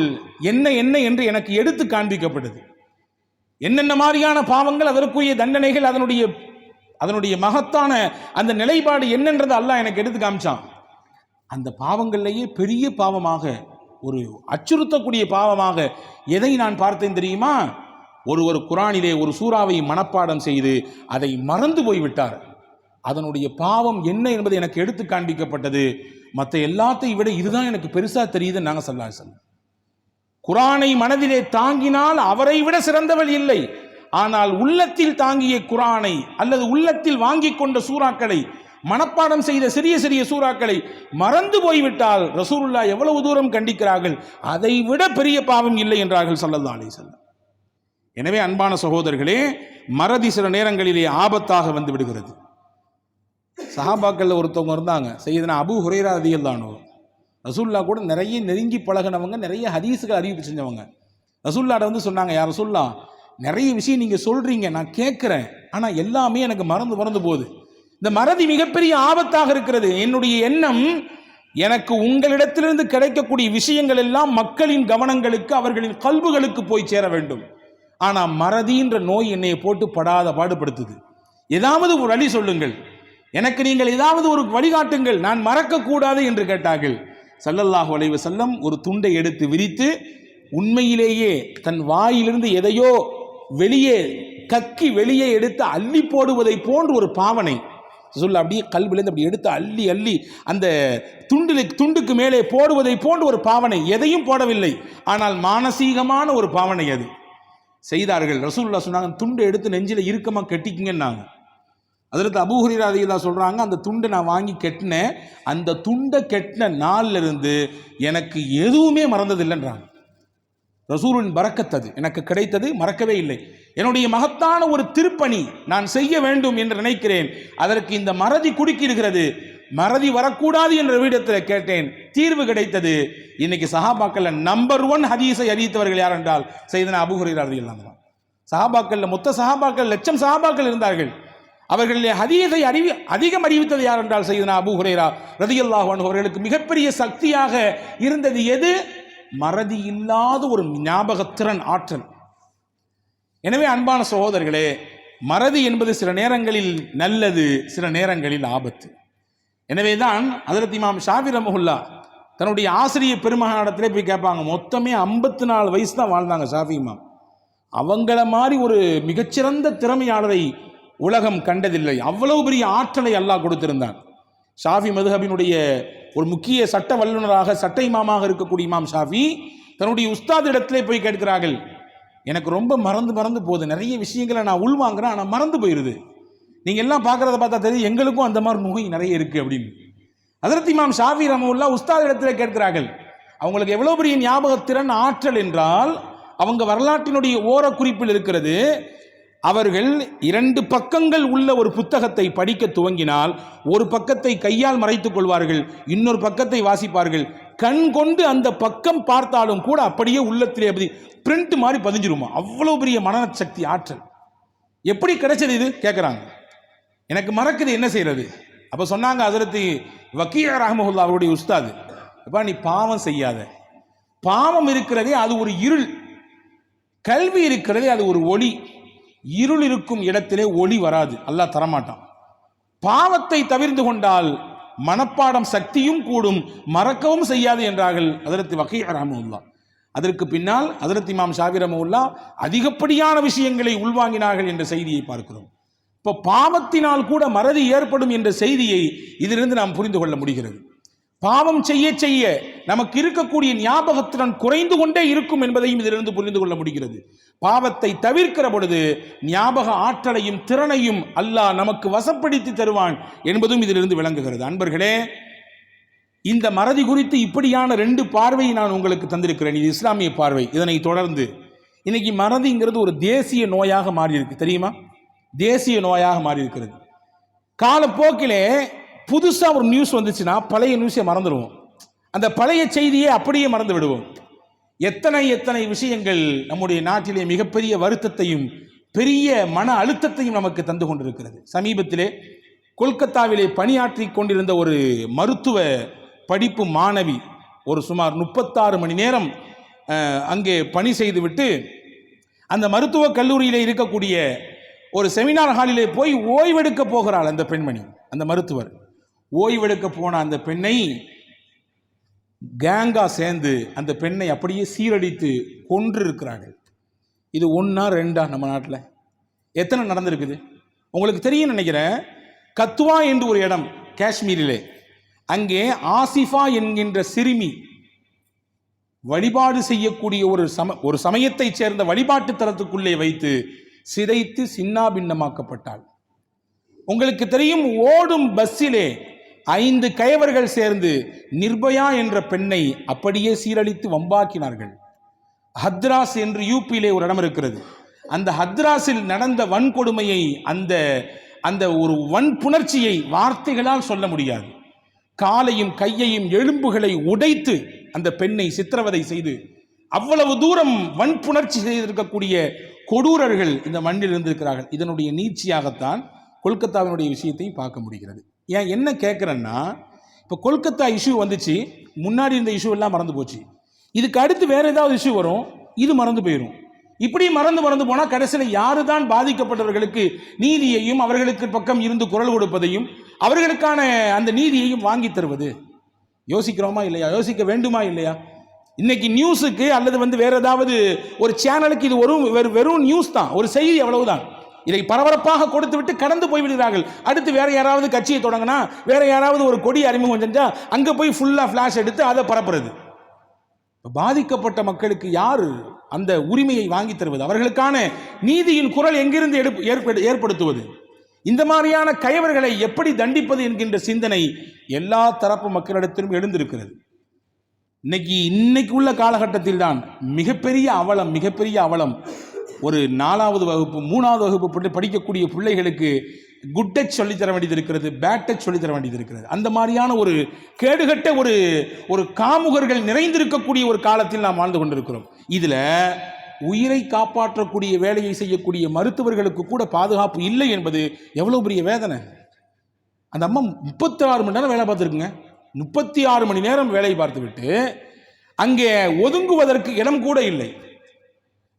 [SPEAKER 1] என்ன என்ன என்று எனக்கு எடுத்து காண்பிக்கப்பட்டது. என்னென்ன மாதிரியான பாவங்கள், அதற்குரிய தண்டனைகள், அதனுடைய மகத்தான அந்த நிலைப்பாடு என்னன்றது அல்லாஹ் எனக்கு எடுத்து காமிச்சான். அந்த பாவங்கள்லேயே பெரிய பாவமாக, ஒரு அச்சுறுத்தக்கூடிய பாவமாக எதை நான் பார்த்தேன் தெரியுமா? ஒருவர் குர்ஆனிலே ஒரு சூறாவை மனப்பாடம் செய்து அதை மறந்து போய்விட்டார். அதனுடைய பாவம் என்ன என்பது எனக்கு எடுத்து காண்பிக்கப்பட்டது. மற்ற எல்லாத்தையும் விட இதுதான் எனக்கு பெருசா தெரியுது. நாங்கள் ஸல்லல்லாஹு அலைஹி வஸல்லம், குர்ஆனை மனதிலே தாங்கினால் அவரை விட சிறந்தவள் இல்லை. ஆனால் உள்ளத்தில் தாங்கிய குர்ஆனை அல்லது உள்ளத்தில் வாங்கி கொண்ட சூறாக்களை, மனப்பாடம் செய்த சிறிய சிறிய சூறாக்களை மறந்து போய்விட்டால் ரசூலுல்லாஹ் எவ்வளவு தூரம் கண்டிக்கிறார்கள், அதை விட பெரிய பாவம் இல்லை என்றார்கள் ஸல்லல்லாஹு அலைஹி வஸல்லம். எனவே அன்பான சகோதரர்களே, மறதி சில நேரங்களிலே ஆபத்தாக வந்து விடுகிறது. சஹாபாக்கள் ஒருத்தவங்க இருந்தாங்க, சையதுனா அபூ ஹுரைரா ரலியல்லாஹு அன்ஹு. ரசூலுல்லாஹ் கூட நிறைய நெருங்கி பழகினவங்க, நிறைய ஹதீஸுகள் அறிவிப்பு செஞ்சவங்க. ரசூலுல்லாஹ் வந்து சொன்னாங்க, யா ரசூலுல்லாஹ், நிறைய விஷயம் நீங்க சொல்றீங்க, நான் கேட்கிறேன், ஆனா எல்லாமே எனக்கு மறந்து போகுது. இந்த மறதி மிகப்பெரிய ஆபத்தாக இருக்கிறது. என்னுடைய எண்ணம், எனக்கு உங்களிடத்திலிருந்து கிடைக்கக்கூடிய விஷயங்கள் எல்லாம் மக்களின் கவனங்களுக்கு, அவர்களின் கல்புகளுக்கு போய் சேர வேண்டும். ஆனா மறதின்ற நோய் என்னை போட்டு படாத பாடுபடுத்துது. ஏதாவது ஒரு வழி சொல்லுங்கள், எனக்கு நீங்கள் ஏதாவது ஒரு வழிகாட்டுங்கள், நான் மறக்கக்கூடாது என்று கேட்டார்கள். ஸல்லல்லாஹு அலைஹி வஸல்லம் ஒரு துண்டை எடுத்து விரித்து, உண்மையிலேயே தன் வாயிலிருந்து எதையோ வெளியே கக்கி வெளியே எடுத்து அள்ளி போடுவதை போன்று ஒரு பாவனை சொல்ல, அப்படியே கல்விலேருந்து அப்படி எடுத்து அள்ளி அள்ளி அந்த துண்டுக்கு மேலே போடுவதை போன்று ஒரு பாவனை. எதையும் போடவில்லை, ஆனால் மானசீகமான ஒரு பாவனை அது செய்தார்கள். ரசூலுல்லாஹ் சொன்னாங்க, துண்டை எடுத்து நெஞ்சில இறுக்கமா கட்டிக்கிங்கன்னாங்க. அதற்கு அபூ ஹுரைரா ரலியல்லாஹு சொல்றாங்க, அந்த துண்டை நான் வாங்கி கட்டினேன், அந்த துண்டை கட்டின நாள்ல இருந்து எனக்கு எதுவுமே மறந்ததில்லைன்றாங்க. ரசூலின் பரக்கத் அது எனக்கு கிடைத்தது, மறக்கவே இல்லை. என்னுடைய மகத்தான ஒரு திருப்பணி நான் செய்ய வேண்டும் என்று நினைக்கிறேன், அதற்கு இந்த மறதி குறுக்கிடுகிறது. மறதி வரக்கூடாது என்ற வீடத்தில் கேட்டேன், தீர்வு கிடைத்தது. இன்னைக்கு சஹாபாக்கள்ல நம்பர் 1 ஹதீஸை அறிவித்தவர்கள் யார் என்றால் சையதுனா அபூ ஹுரைரா ரலியல்லாஹு அன்ஹு. சஹாபாக்கள்ல மொத்த சஹாபாக்கள் 1,00,000 சஹாபாக்கள் இருந்தார்கள். அவர்களிலே ஹதீஸை அதிகம் அறிவித்தது யார் என்றால் சையதுனா அபூ ஹுரைரா ரலியல்லாஹு அன்ஹு அவர்களுக்கு மிகப்பெரிய சக்தியாக இருந்தது எது? மறதி இல்லாத ஒரு ஞாபகத்திறன், ஆற்றல். எனவே அன்பான சகோதரர்களே, மறதி என்பது சில நேரங்களில் நல்லது, சில நேரங்களில் ஆபத்து. எனவேதான் ஹஜ்ரத் இமாம் ஷாஃபி ரஹ்மத்துல்லாஹ் தன்னுடைய ஆசிரியர் பெருமகனிடத்திலே போய் கேட்பாங்க. மொத்தமே 54 வயசு தான் வாழ்ந்தாங்க ஷாஃபி இமாம். அவங்கள மாதிரி ஒரு மிகச்சிறந்த திறமையாளரை உலகம் கண்டதில்லை. அவ்வளவு பெரிய ஆற்றலை அல்லாஹ் கொடுத்திருந்தான். ஷாஃபி மதுஹபினுடைய ஒரு முக்கிய சட்ட வல்லுநராக, சட்ட இமாமாக இருக்கக்கூடிய இமாம் ஷாஃபி தன்னுடைய உஸ்தாத் இடத்திலே போய் கேட்கிறார்கள், எனக்கு ரொம்ப மறந்து போகுது, நிறைய விஷயங்களை நான் உள்வாங்கிறேன், ஆனால் மறந்து போயிடுது. நீங்கள் எல்லாம் பார்க்குறத பார்த்தா தெரியும், எங்களுக்கும் அந்த மாதிரி நோய் நிறைய இருக்குது அப்படின்னு. ஹஜ்ரத் இமாம் ஷாஃபி ரஹ்மத்துல்லாஹ் உஸ்தாத் இடத்துல கேட்கிறார்கள். அவங்களுக்கு எவ்வளோ பெரிய ஞாபகத்திறன், ஆற்றல் என்றால் அவங்க வரலாற்றினுடைய ஓரக்குறிப்பில் இருக்கிறது. அவர்கள் 2 பக்கங்கள் உள்ள ஒரு புத்தகத்தை படிக்க துவங்கினால் ஒரு பக்கத்தை கையால் மறைத்துக் கொள்வார்கள், இன்னொரு பக்கத்தை வாசிப்பார்கள். கண் கொண்டு அந்த பக்கம் பார்த்தாலும் கூட அப்படியே உள்ளத்திலே அப்படி பிரிண்ட் மாதிரி பதிஞ்சிருமா. அவ்வளோ பெரிய மனசக்தி, ஆற்றல். எப்படி கிடைச்சது இது கேட்குறாங்க. எனக்கு மறக்குது, என்ன செய்யறது? அப்போ சொன்னாங்க ஹஜ்ரத் வக்கீ ரஹ்மத்துல்லாஹ் அவருடைய உஸ்தாது, அப்பா நீ பாவம் செய்யாத. பாவம் இருக்கிறதே அது ஒரு இருள், கல்வி இருக்கிறதே அது ஒரு ஒளி. இருள் இருக்கும் இடத்திலே ஒளி வராது, அல்லாஹ் தரமாட்டான். பாவத்தை தவிர்த்து கொண்டால் மனப்பாடம் சக்தியும் கூடும், மறக்கவும் செய்யாது என்றார்கள் ஹஜ்ரத் வக்கீ ரஹ்மத்துல்லாஹ். அதற்கு பின்னால் ஹஜ்ரத் இமாம் ஷாஃபி ரஹ்மத்துல்லாஹ் அதிகப்படியான விஷயங்களை உள்வாங்கினார்கள் என்ற செய்தியை பார்க்கிறோம். இப்போ பாவத்தினால் கூட மறதி ஏற்படும் என்ற செய்தியை இதிலிருந்து நாம் புரிந்து கொள்ள முடிகிறது. பாவம் செய்ய செய்ய நமக்கு இருக்கக்கூடிய ஞாபகத்திறன் குறைந்து கொண்டே இருக்கும் என்பதையும் இதிலிருந்து புரிந்து கொள்ள முடிகிறது. பாவத்தை தவிர்க்கிற பொழுது ஞாபக ஆற்றலையும் திறனையும் அல்லாஹ் நமக்கு வசப்படுத்தி தருவான் என்பதும் இதிலிருந்து விளங்குகிறது. அன்பர்களே, இந்த மறதி குறித்து இப்படியான 2 பார்வையை நான் உங்களுக்கு தந்திருக்கிறேன். இது இஸ்லாமிய பார்வை. இதனை தொடர்ந்து இன்னைக்கு மறதிங்கிறது ஒரு தேசிய நோயாக மாறி இருக்கு, தெரியுமா? தேசிய நோயாக மாறி இருக்கிறது. காலப்போக்கிலே புதுசாக ஒரு நியூஸ் வந்துச்சுன்னா பழைய நியூஸை மறந்துடுவோம், அந்த பழைய செய்தியை அப்படியே மறந்து விடுவோம். எத்தனை விஷயங்கள் நம்முடைய நாட்டிலே மிகப்பெரிய வருத்தத்தையும் பெரிய மன அழுத்தத்தையும் நமக்கு தந்து கொண்டிருக்கிறது. சமீபத்திலே கொல்கத்தாவிலே பணியாற்றி கொண்டிருந்த ஒரு மருத்துவ படிப்பு மாணவி ஒரு சுமார் 36 மணி நேரம் அங்கே பணி செய்துவிட்டு அந்த மருத்துவக் கல்லூரியிலே இருக்கக்கூடிய ஒரு செமினார் ஹாலிலே போய் ஓய்வெடுக்க போகிறாள் அந்த பெண்மணி. அந்த மருத்துவர் ஓய்வெடுக்க போன அந்த பெண்ணை கேங்கா சேர்ந்து அந்த பெண்ணை அப்படியே சீரடித்து கொன்று இருக்கிறார்கள். இது 1 ஆ 2 நம்ம நாட்டில் எத்தனை நடந்திருக்குது உங்களுக்கு தெரியும் நினைக்கிறேன். கத்துவா என்று ஒரு இடம் காஷ்மீரிலே, அங்கே ஆசிஃபா என்கின்ற சிறுமி வழிபாடு செய்யக்கூடிய ஒரு சமயத்தைச் சேர்ந்த வழிபாட்டு தலத்துக்குள்ளே வைத்து சிதைத்து சின்னாபின்னமாக்கப்பட்டாள். உங்களுக்கு தெரியும், ஓடும் பஸ்ஸிலே 5 கயவர்கள் சேர்ந்து நிர்பயா என்ற பெண்ணை அப்படியே சீரழித்து வம்பாக்கினார்கள். ஹத்ராஸ் என்று யூபியிலே ஒரு இடம் இருக்கிறது. அந்த ஹத்ராஸில் நடந்த வன்கொடுமையை, அந்த ஒரு வன்புணர்ச்சியை வார்த்தைகளால் சொல்ல முடியாது. காலையும் கையையும் எலும்புகளை உடைத்து அந்த பெண்ணை சித்திரவதை செய்து அவ்வளவு தூரம் வன்புணர்ச்சி செய்திருக்கக்கூடிய கொடூரர்கள் இந்த மண்ணில் இருந்திருக்கிறார்கள். இதனுடைய நீட்சியாகத்தான் கொல்கத்தாவினுடைய விஷயத்தையும் பார்க்க முடிகிறது. ஏன் என்ன கேட்குறேன்னா, இப்போ கொல்கத்தா இஷ்யூ வந்துச்சு, முன்னாடி இந்த இஷ்யூ எல்லாம் மறந்து போச்சு. இதுக்கு அடுத்து வேற ஏதாவது இஷ்யூ வரும், இது மறந்து போயிடும். இப்படி மறந்து போனால் கடைசியில் யாரு தான் பாதிக்கப்பட்டவர்களுக்கு நீதியையும் அவர்களுக்கு பக்கம் இருந்து குரல் கொடுப்பதையும் அவர்களுக்கான அந்த நீதியையும் வாங்கி தருவது? யோசிக்கிறோமா இல்லையா? யோசிக்க வேண்டுமா இல்லையா? இன்னைக்கு நியூஸுக்கு அல்லது வேற ஏதாவது ஒரு சேனலுக்கு இது வெறும் நியூஸ் தான், ஒரு செய்தி, அவ்வளவுதான். இதை பரபரப்பாக கொடுத்து விட்டு கடந்து போய்விடுகிறார்கள். அடுத்து வேற யாராவது கட்சியை தொடங்கினா, வேற யாராவது ஒரு கொடி அறிமுகம் செஞ்சா அங்கே போய் ஃபுல்லாக ஃப்ளாஷ் எடுத்து அதை பரப்புறது. பாதிக்கப்பட்ட மக்களுக்கு யாரு அந்த உரிமையை வாங்கி தருவது? அவர்களுக்கான நீதியின் குரல் எங்கிருந்து ஏற்படுத்துவது? இந்த மாதிரியான கயவர்களை எப்படி தண்டிப்பது என்கின்ற சிந்தனை எல்லா தரப்பு மக்களிடத்திலும் எழுந்திருக்கிறது. இன்னைக்கு உள்ள காலகட்டத்தில் தான் மிகப்பெரிய அவலம். ஒரு 4வது வகுப்பு 3வது வகுப்பு படிக்கக்கூடிய பிள்ளைகளுக்கு குட் டச் சொல்லித்தர வேண்டியது இருக்கிறது, பேட் டச் சொல்லித்தர வேண்டியது இருக்கிறது. அந்த மாதிரியான ஒரு கேடுகட்ட ஒரு காமுகர்கள் நிறைந்திருக்கக்கூடிய ஒரு காலத்தில் நாம் வாழ்ந்து கொண்டிருக்கிறோம். இதில் உயிரை காப்பாற்றக்கூடிய வேலையை செய்யக்கூடிய மருத்துவர்களுக்கு கூட பாதுகாப்பு இல்லை என்பது எவ்வளோ பெரிய வேதனை. அந்த அம்மா 36 மணி நேரம் வேலை பார்த்துருக்குங்க. 36 மணி நேரம் வேலை பார்த்துவிட்டு அங்கே ஒதுங்குவதற்கு இடம் கூட இல்லை.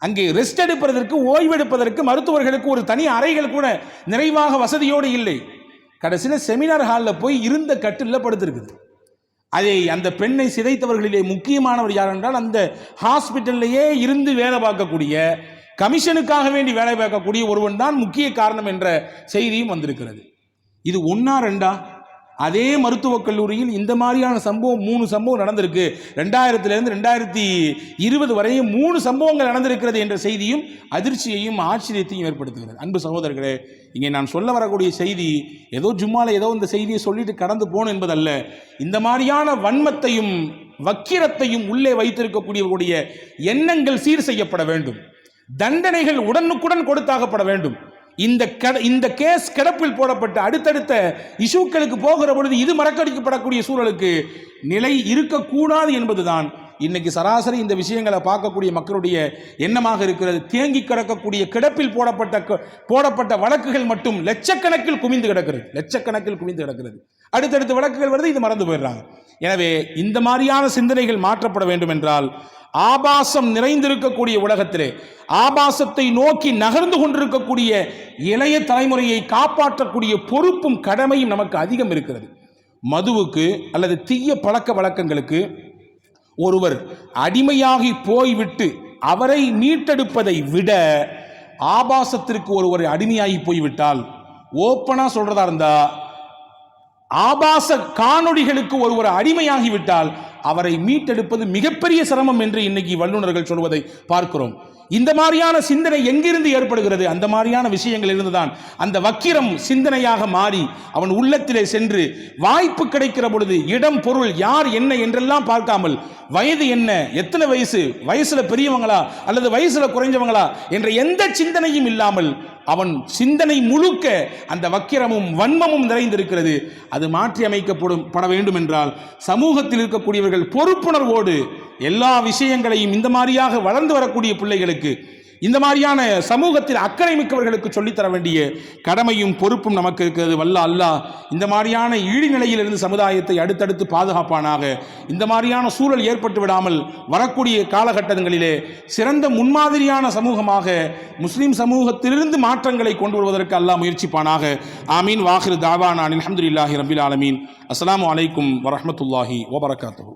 [SPEAKER 1] அங்கே ரெஸ்ட் எடுப்பதற்கு, ஓய்வெடுப்பதற்கு மருத்துவர்களுக்கு ஒரு தனி அறைகள் கூட நிறைவாக வசதியோடு இல்லை. கடைசியில் செமினார் ஹாலில் போய் இருந்த கட்டில் படுத்திருக்குது. அதை அந்த பெண்ணை சிதைத்தவர்களிலே முக்கியமானவர் யார் என்றால், அந்த ஹாஸ்பிட்டல்லையே இருந்து வேலை பார்க்கக்கூடிய, கமிஷனுக்காக வேண்டி வேலை பார்க்கக்கூடிய ஒருவன் தான் முக்கிய காரணம் என்ற செய்தியும் வந்திருக்கிறது. இது ஒன்றா ரெண்டா? அதே மருத்துவக் கல்லூரியில் இந்த மாதிரியான சம்பவம் 3 சம்பவம் நடந்திருக்கு. 2000 2020 வரையும் 3 சம்பவங்கள் நடந்திருக்கிறது என்ற செய்தியும் அதிர்ச்சியையும் ஆச்சரியத்தையும் ஏற்படுத்துகிறது. அன்பு சகோதரர்களே, இங்கே நான் சொல்ல வரக்கூடிய செய்தி ஏதோ ஜும்மால ஏதோ இந்த செய்தியை சொல்லிட்டு கடந்து போகணும் என்பதல்ல. இந்த மாதிரியான வன்மத்தையும் வக்கிரத்தையும் உள்ளே வைத்திருக்கக்கூடியவர்களுடைய எண்ணங்கள் சீர் செய்யப்பட வேண்டும். தண்டனைகள் உடனுக்குடன் கொடுத்தாகப்பட வேண்டும். இந்த கேஸ் கிடப்பில் போடப்பட்ட அடுத்தடுத்த இஷ்யூக்களுக்கு போகிற பொழுது இது மறக்கடிக்கப்படக்கூடிய சூழலுக்கு நிலை இருக்கக்கூடாது என்பதுதான் இன்னைக்கு சராசரி இந்த விஷயங்களை பார்க்கக்கூடிய மக்களுடைய எண்ணமாக இருக்கிறது. தேங்கி கிடக்கக்கூடிய கிடப்பில் போடப்பட்ட வழக்குகள் மட்டும் லட்சக்கணக்கில் குவிந்து கிடக்கிறது. அடுத்தடுத்த வழக்குகள் வருது, இது மறந்து போயிடுறாங்க. எனவே இந்த மாதிரியான சிந்தனைகள் மாற்றப்பட வேண்டும் என்றால், ஆபாசம் நிறைந்திருக்கக்கூடிய உலகத்திலே ஆபாசத்தை நோக்கி நகர்ந்து கொண்டிருக்கக்கூடிய இளைய தலைமுறையை காப்பாற்றக்கூடிய பொறுப்பும் கடமையும் நமக்கு அதிகம் இருக்கிறது. மதுவுக்கு அல்லது தீய பழக்க வழக்கங்களுக்கு ஒருவர் அடிமையாகி போய்விட்டு அவரை மீட்டெடுப்பதை விட, ஆபாசத்திற்கு ஒருவர் அடிமையாகி போய்விட்டால், ஓப்பனா சொல்றதா இருந்தா, ஆபாச காணொளிகளுக்கு ஒருவர் அடிமையாகிவிட்டால் அவரை மீட்டெடுப்பது மிகப்பெரிய சிரமம் என்று இன்னைக்கு வல்லுநர்கள் சொல்வதை பார்க்கிறோம். இந்த மாதிரியான சிந்தனை எங்கிருந்து ஏற்படுகிறது? அந்த மாதிரியான விஷயங்கள் இருந்துதான் அந்த வக்கிரம் சிந்தனையாக மாறி அவன் உள்ளத்திலே சென்று வாய்ப்பு கிடைக்கிற பொழுது இடம், பொருள், யார் என்ன என்றெல்லாம் பார்க்காமல், வயது என்ன, எத்தனை வயசு, வயசுல பெரியவங்களா அல்லது வயசுல குறைஞ்சவங்களா என்ற எந்த சிந்தனையும் இல்லாமல் அவன் சிந்தனை முழுக்க அந்த வக்கிரமும் வன்மமும் நிறைந்திருக்கிறது. அது மாற்றி அமைக்கப்பட வேண்டும் என்றால் சமூகத்தில் இருக்கக்கூடியவர்கள் பொறுப்புணர்வோடு எல்லா விஷயங்களையும் இந்த மாதிரியாக வளர்ந்து வரக்கூடிய பிள்ளைகளுக்கு, இந்த மாதிரியான சமூகத்தில் அக்கறை மிக்கவர்களுக்கு சொல்லித்தர வேண்டிய கடமையும் பொறுப்பும் நமக்கு இருக்கிறது. வல்ல அல்லாஹ் இந்த மாதிரியான இழிநிலையிலிருந்து சமுதாயத்தை அடுத்தடுத்து பாதுகாப்பானாக. இந்த மாதிரியான சூழல் ஏற்பட்டு விடாமல் வரக்கூடிய காலகட்டங்களிலே சிறந்த முன்மாதிரியான சமூகமாக முஸ்லிம் சமூகத்திலிருந்து மாற்றங்களை கொண்டு வருவதற்கு அல்லாஹ் முயற்சிப்பானாக. ஆமீன். வாஹிரு தாவானா அல்ஹம்துலில்லாஹி ரப்பில் ஆலமீன். அஸ்ஸலாமு அலைக்கும் வரஹ்மத்துல்லாஹி வபரகாத்துஹு.